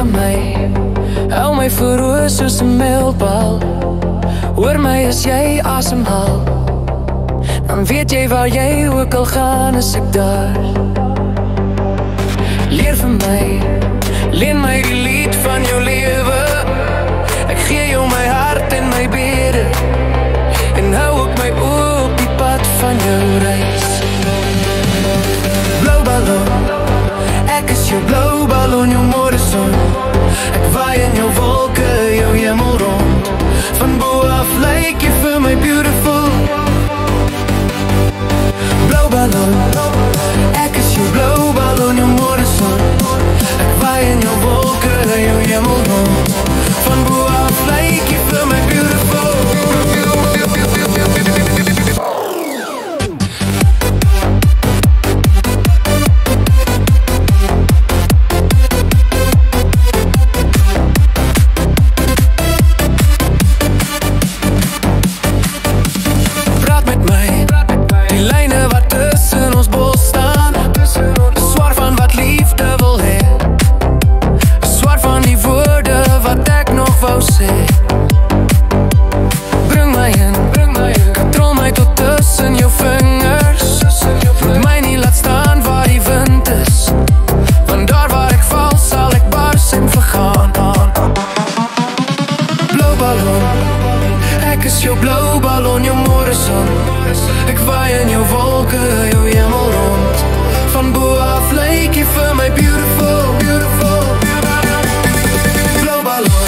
van my, hou my verroer soos 'n meelbal. Hoor my as jy asemhaal, dan weet jy waar jy ook al gaan, is ek daar. Leer vir my, leen my die lied van jou lewe. Ek gee jou my hart en my bede, en hou ook my oë op die pad van jou reis. Blou ballon, ek is jou blou ballon, jou môreson. Ek waai in jou wolke, jou hemel rond. Van bo af lyk jy vir my beautiful. Blou ballon, ek is jou blou ballon, jou môreson. Ek waai in jou wolke, jou hemel rond. Van bo af lyk jy vir my beautiful. Bring my in, control my tot tussen jou vingers. Moet my nie laat staan waar die wind is, want daar waar ek val sal ek bars en vergaan. Blou ballon, ek is jou blou ballon, jou môreson. Ek waai in jou wolke, jou hemel rond. Van bo af lyk jy vir my beautiful, beautiful. Blou ballon,